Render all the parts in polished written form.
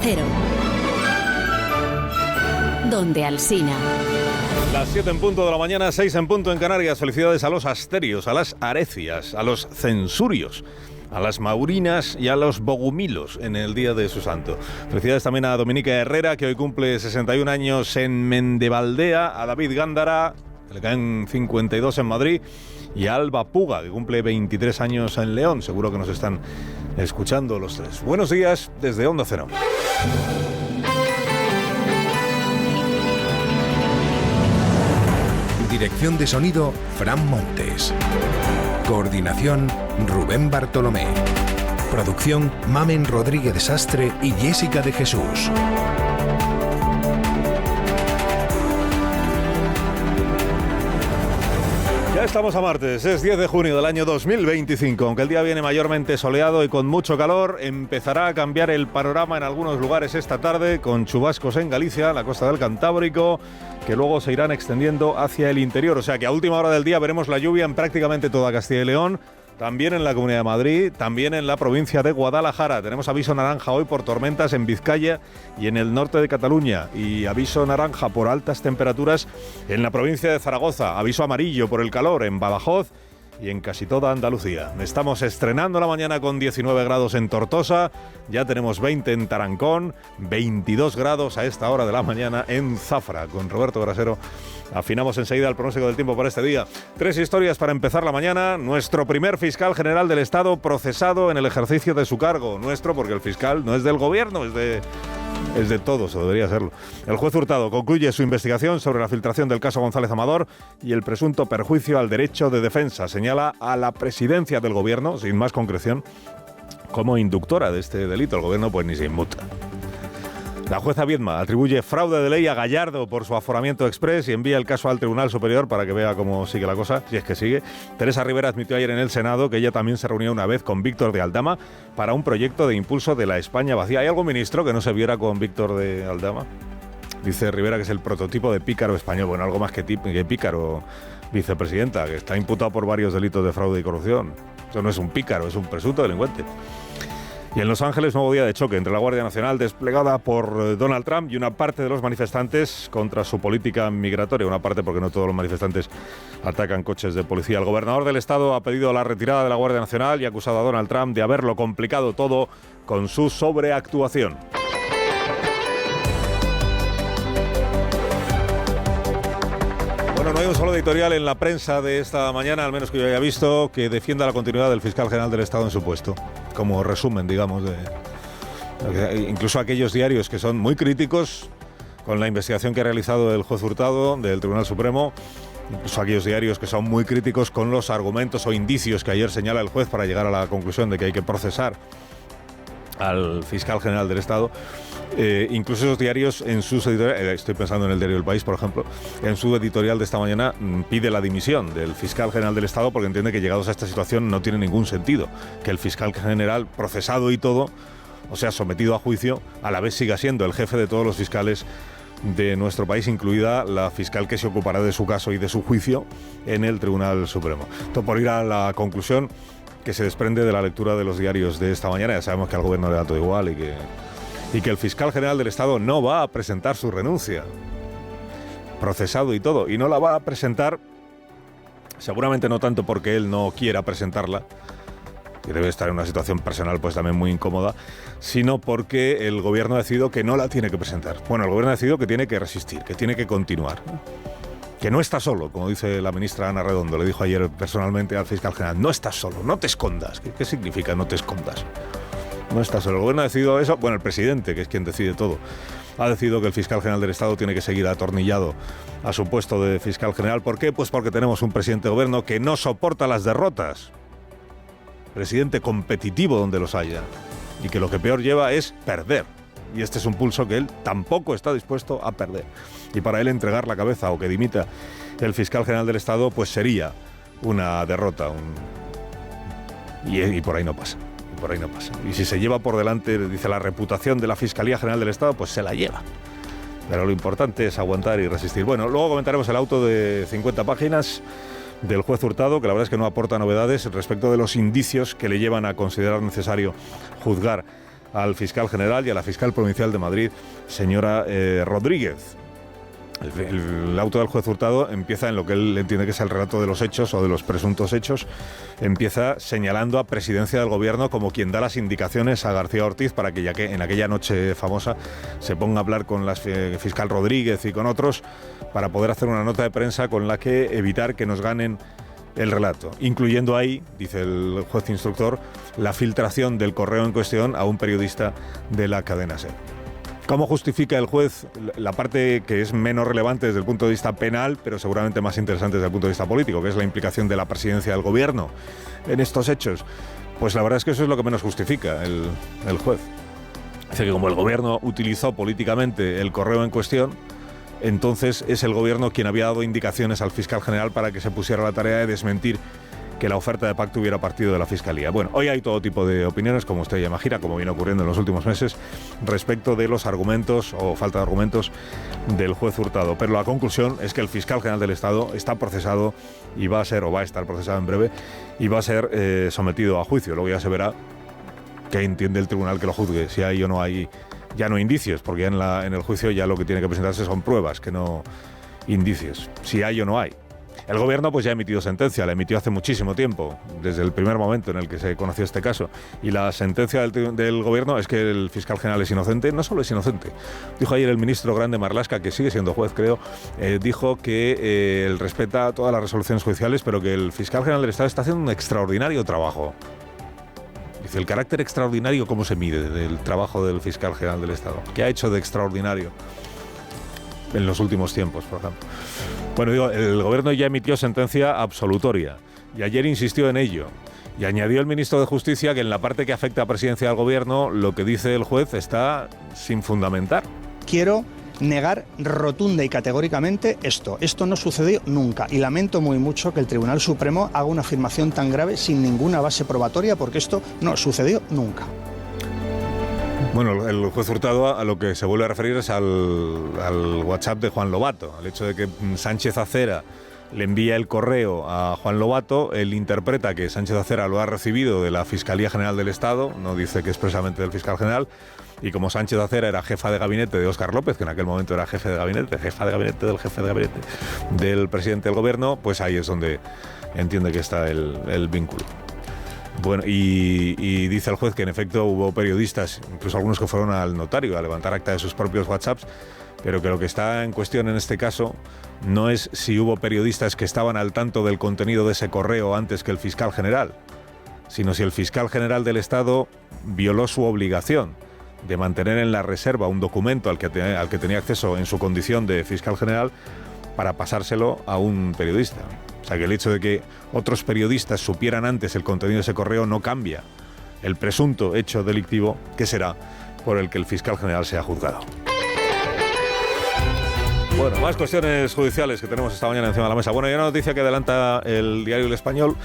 Cero. Donde Alsina. Las 7 en punto de la mañana, 6 en punto en Canarias. Felicidades a los asterios, a las arecias, a los censurios, a las maurinas y a los bogumilos en el día de su santo. Felicidades también a Dominica Herrera, que hoy cumple 61 años en Mendevaldea, a David Gándara, que le caen 52 en Madrid, y a Alba Puga, que cumple 23 años en León. Seguro que nos están escuchando los tres. Buenos días desde Onda Cero. Dirección de sonido, Fran Montes. Coordinación, Rubén Bartolomé. Producción, Mamen Rodríguez de Sastre y Jessica de Jesús. Ya estamos a martes, es 10 de junio del año 2025. Aunque el día viene mayormente soleado y con mucho calor, empezará a cambiar el panorama en algunos lugares esta tarde, con chubascos en Galicia, la costa del Cantábrico, que luego se irán extendiendo hacia el interior. O sea que a última hora del día veremos la lluvia en prácticamente toda Castilla y León, también en la Comunidad de Madrid, también en la provincia de Guadalajara. Tenemos aviso naranja hoy por tormentas en Vizcaya y en el norte de Cataluña, y aviso naranja por altas temperaturas en la provincia de Zaragoza, aviso amarillo por el calor en Badajoz y en casi toda Andalucía. Estamos estrenando la mañana con 19 grados en Tortosa, ya tenemos 20 en Tarancón, 22 grados a esta hora de la mañana en Zafra. Con Roberto Brasero afinamos enseguida el pronóstico del tiempo para este día. 3 historias para empezar la mañana. Nuestro primer fiscal general del Estado procesado en el ejercicio de su cargo. Nuestro, porque el fiscal no es del gobierno, es de todos, o debería serlo. El juez Hurtado concluye su investigación sobre la filtración del caso González Amador y el presunto perjuicio al derecho de defensa. Señala a la presidencia del gobierno, sin más concreción, como inductora de este delito. El gobierno pues ni se inmuta. La jueza Viedma atribuye fraude de ley a Gallardo por su aforamiento exprés y envía el caso al Tribunal Superior para que vea cómo sigue la cosa, si es que sigue. Teresa Rivera admitió ayer en el Senado que ella también se reunió una vez con Víctor de Aldama para un proyecto de impulso de la España vacía. ¿Hay algún ministro que no se viera con Víctor de Aldama? Dice Rivera que es el prototipo de pícaro español. Bueno, algo más que pícaro, vicepresidenta, que está imputado por varios delitos de fraude y corrupción. Eso no es un pícaro, es un presunto delincuente. Y en Los Ángeles, nuevo día de choque entre la Guardia Nacional desplegada por Donald Trump y una parte de los manifestantes contra su política migratoria. Una parte porque no todos los manifestantes atacan coches de policía. El gobernador del estado ha pedido la retirada de la Guardia Nacional y ha acusado a Donald Trump de haberlo complicado todo con su sobreactuación. Bueno, no hay un solo editorial en la prensa de esta mañana, al menos que yo haya visto, que defienda la continuidad del fiscal general del Estado en su puesto. Como resumen, digamos, incluso aquellos diarios que son muy críticos con la investigación que ha realizado el juez Hurtado del Tribunal Supremo, incluso aquellos diarios que son muy críticos con los argumentos o indicios que ayer señala el juez para llegar a la conclusión de que hay que procesar al fiscal general del Estado. Incluso esos diarios en sus editoriales, estoy pensando en el diario El País, por ejemplo, en su editorial de esta mañana pide la dimisión del fiscal general del Estado porque entiende que llegados a esta situación no tiene ningún sentido que el fiscal general, procesado y todo, o sea, sometido a juicio, a la vez siga siendo el jefe de todos los fiscales de nuestro país, incluida la fiscal que se ocupará de su caso y de su juicio en el Tribunal Supremo. Esto por ir a la conclusión que se desprende de la lectura de los diarios de esta mañana. Ya sabemos que al gobierno le da todo igual y que el fiscal general del Estado no va a presentar su renuncia, procesado y todo, y no la va a presentar, seguramente no tanto porque él no quiera presentarla, que debe estar en una situación personal pues también muy incómoda, sino porque el gobierno ha decidido que no la tiene que presentar. Bueno, el gobierno ha decidido que tiene que resistir, que tiene que continuar, que no está solo, como dice la ministra Ana Redondo, le dijo ayer personalmente al fiscal general, no estás solo, no te escondas. ¿Qué significa no te escondas? No está solo. El gobierno ha decidido eso. Bueno, el presidente, que es quien decide todo, ha decidido que el fiscal general del Estado tiene que seguir atornillado a su puesto de fiscal general. ¿Por qué? Pues porque tenemos un presidente de gobierno que no soporta las derrotas. Presidente competitivo donde los haya. Y que lo que peor lleva es perder. Y este es un pulso que él tampoco está dispuesto a perder. Y para él entregar la cabeza o que dimita el fiscal general del Estado, pues sería una derrota. Y por ahí no pasa. Por ahí no pasa. Y si se lleva por delante, dice, la reputación de la Fiscalía General del Estado, pues se la lleva. Pero lo importante es aguantar y resistir. Bueno, luego comentaremos el auto de 50 páginas del juez Hurtado, que la verdad es que no aporta novedades respecto de los indicios que le llevan a considerar necesario juzgar al fiscal general y a la fiscal provincial de Madrid, señora Rodríguez. El auto del juez Hurtado empieza en lo que él entiende que es el relato de los hechos o de los presuntos hechos. Empieza señalando a Presidencia del Gobierno como quien da las indicaciones a García Ortiz para que, ya que en aquella noche famosa se ponga a hablar con la fiscal Rodríguez y con otros para poder hacer una nota de prensa con la que evitar que nos ganen el relato, incluyendo ahí, dice el juez instructor, la filtración del correo en cuestión a un periodista de la cadena SER. ¿Cómo justifica el juez la parte que es menos relevante desde el punto de vista penal, pero seguramente más interesante desde el punto de vista político, que es la implicación de la presidencia del gobierno en estos hechos? Pues la verdad es que eso es lo que menos justifica el juez. Dice que como el gobierno utilizó políticamente el correo en cuestión, entonces es el gobierno quien había dado indicaciones al fiscal general para que se pusiera la tarea de desmentir que la oferta de pacto hubiera partido de la Fiscalía. Bueno, hoy hay todo tipo de opiniones, como usted ya imagina, como viene ocurriendo en los últimos meses, respecto de los argumentos o falta de argumentos del juez Hurtado. Pero la conclusión es que el fiscal general del Estado está procesado y va a ser, o va a estar procesado en breve, y va a ser sometido a juicio. Luego ya se verá qué entiende el tribunal que lo juzgue, si hay o no hay, ya no indicios, porque ya en el juicio ya lo que tiene que presentarse son pruebas, que no indicios, si hay o no hay. El gobierno pues ya ha emitido sentencia, la emitió hace muchísimo tiempo, desde el primer momento en el que se conoció este caso. Y la sentencia del gobierno es que el fiscal general es inocente. No solo es inocente. Dijo ayer el ministro Grande Marlaska, que sigue siendo juez, creo, dijo que él respeta todas las resoluciones judiciales, pero que el fiscal general del Estado está haciendo un extraordinario trabajo. Dice, el carácter extraordinario, ¿cómo se mide del trabajo del fiscal general del Estado? ¿Qué ha hecho de extraordinario en los últimos tiempos, por ejemplo? Bueno, digo, el gobierno ya emitió sentencia absolutoria y ayer insistió en ello. Y añadió el ministro de Justicia que en la parte que afecta a presidencia del gobierno, lo que dice el juez está sin fundamentar. Quiero negar rotunda y categóricamente esto. Esto no sucedió nunca y lamento muy mucho que el Tribunal Supremo haga una afirmación tan grave sin ninguna base probatoria, porque esto no sucedió nunca. Bueno, el juez Hurtado a lo que se vuelve a referir es al WhatsApp de Juan Lobato, al hecho de que Sánchez Acera le envía el correo a Juan Lobato. Él interpreta que Sánchez Acera lo ha recibido de la Fiscalía General del Estado, no dice que expresamente del fiscal general, y como Sánchez Acera era jefa de gabinete de Óscar López, que en aquel momento era jefa de gabinete del presidente del gobierno, pues ahí es donde entiende que está el vínculo. Bueno, y dice el juez que en efecto hubo periodistas, incluso algunos que fueron al notario a levantar acta de sus propios WhatsApps, pero que lo que está en cuestión en este caso no es si hubo periodistas que estaban al tanto del contenido de ese correo antes que el fiscal general, sino si el fiscal general del Estado violó su obligación de mantener en la reserva un documento al que tenía acceso en su condición de fiscal general para pasárselo a un periodista. O sea, que el hecho de que otros periodistas supieran antes el contenido de ese correo no cambia el presunto hecho delictivo que será por el que el fiscal general sea juzgado. Bueno, más cuestiones judiciales que tenemos esta mañana encima de la mesa. Bueno, hay una noticia que adelanta el diario El Español,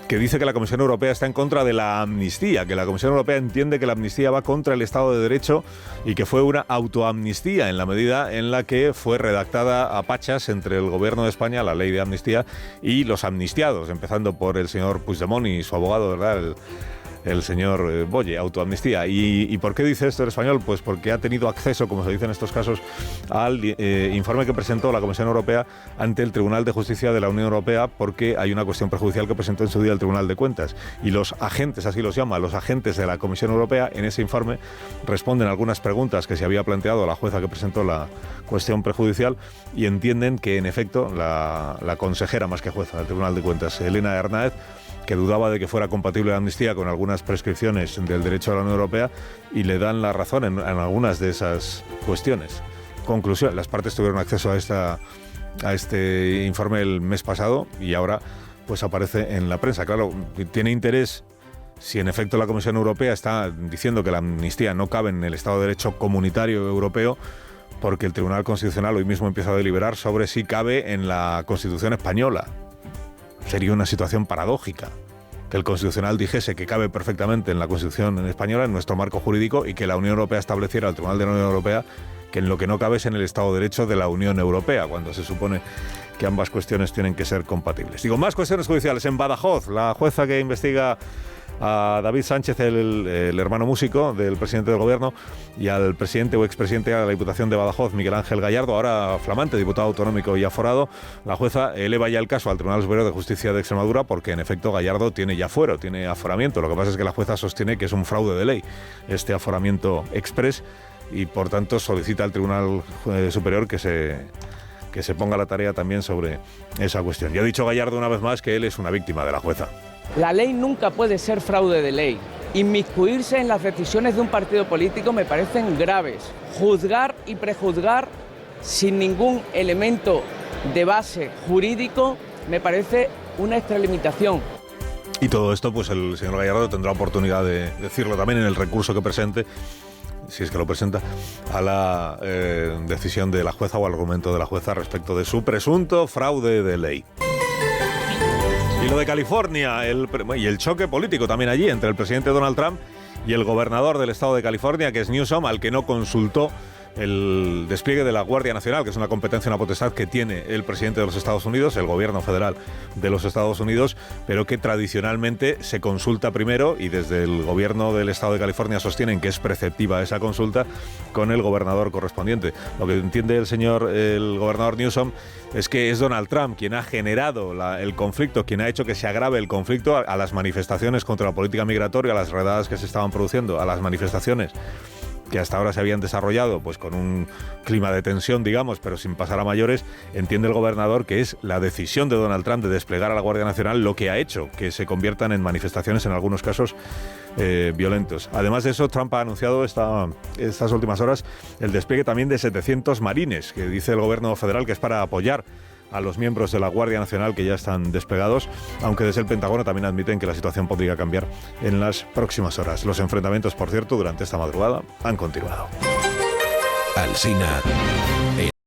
que dice que la Comisión Europea está en contra de la amnistía, que la Comisión Europea entiende que la amnistía va contra el Estado de Derecho y que fue una autoamnistía en la medida en la que fue redactada a pachas entre el Gobierno de España, la ley de amnistía, y los amnistiados, empezando por el señor Puigdemont y su abogado, ¿verdad?, el señor Boye, autoamnistía. ¿Y por qué dice esto el Español? Pues porque ha tenido acceso, como se dice en estos casos, al informe que presentó la Comisión Europea ante el Tribunal de Justicia de la Unión Europea, porque hay una cuestión prejudicial que presentó en su día el Tribunal de Cuentas. Y los agentes, así los llama, los agentes de la Comisión Europea, en ese informe responden a algunas preguntas que se había planteado a la jueza que presentó la cuestión prejudicial y entienden que, en efecto, la consejera, más que jueza del Tribunal de Cuentas, Elena Hernández, que dudaba de que fuera compatible la amnistía con algunas prescripciones del derecho de la Unión Europea, y le dan la razón en algunas de esas cuestiones. Conclusión, las partes tuvieron acceso a este informe el mes pasado y ahora pues aparece en la prensa. Claro, tiene interés si en efecto la Comisión Europea está diciendo que la amnistía no cabe en el Estado de Derecho comunitario europeo, porque el Tribunal Constitucional hoy mismo empieza a deliberar sobre si cabe en la Constitución española. Sería una situación paradójica que el Constitucional dijese que cabe perfectamente en la Constitución española, en nuestro marco jurídico, y que la Unión Europea estableciera al Tribunal de la Unión Europea que en lo que no cabe es en el Estado de Derecho de la Unión Europea, cuando se supone que ambas cuestiones tienen que ser compatibles. Digo, más cuestiones judiciales. En Badajoz, la jueza que investiga a David Sánchez, el hermano músico del presidente del gobierno, y al presidente o expresidente de la Diputación de Badajoz, Miguel Ángel Gallardo, ahora flamante diputado autonómico y aforado. La jueza eleva ya el caso al Tribunal Superior de Justicia de Extremadura porque, en efecto, Gallardo tiene ya fuero, tiene aforamiento. Lo que pasa es que la jueza sostiene que es un fraude de ley este aforamiento exprés y, por tanto, solicita al Tribunal Superior que se ponga la tarea también sobre esa cuestión. Ya ha dicho Gallardo una vez más que él es una víctima de la jueza. La ley nunca puede ser fraude de ley. Inmiscuirse en las decisiones de un partido político me parecen graves. Juzgar y prejuzgar sin ningún elemento de base jurídico me parece una extralimitación. Y todo esto, pues el señor Gallardo tendrá oportunidad de decirlo también en el recurso que presente, si es que lo presenta, a la decisión de la jueza o al argumento de la jueza respecto de su presunto fraude de ley. Y lo de California, y el choque político también allí entre el presidente Donald Trump y el gobernador del estado de California, que es Newsom, al que no consultó el despliegue de la Guardia Nacional, que es una competencia, una potestad que tiene el presidente de los Estados Unidos, el gobierno federal de los Estados Unidos, pero que tradicionalmente se consulta primero, y desde el gobierno del estado de California sostienen que es preceptiva esa consulta, con el gobernador correspondiente. Lo que entiende el gobernador Newsom es que es Donald Trump quien ha generado el conflicto, quien ha hecho que se agrave el conflicto a las manifestaciones contra la política migratoria, a las redadas que se estaban produciendo, a las manifestaciones que hasta ahora se habían desarrollado pues con un clima de tensión, digamos, pero sin pasar a mayores. Entiende el gobernador que es la decisión de Donald Trump de desplegar a la Guardia Nacional lo que ha hecho que se conviertan en manifestaciones, en algunos casos, violentos. Además de eso, Trump ha anunciado estas últimas horas el despliegue también de 700 marines, que dice el gobierno federal que es para apoyar a los miembros de la Guardia Nacional que ya están desplegados, aunque desde el Pentágono también admiten que la situación podría cambiar en las próximas horas. Los enfrentamientos, por cierto, durante esta madrugada han continuado. Alsina.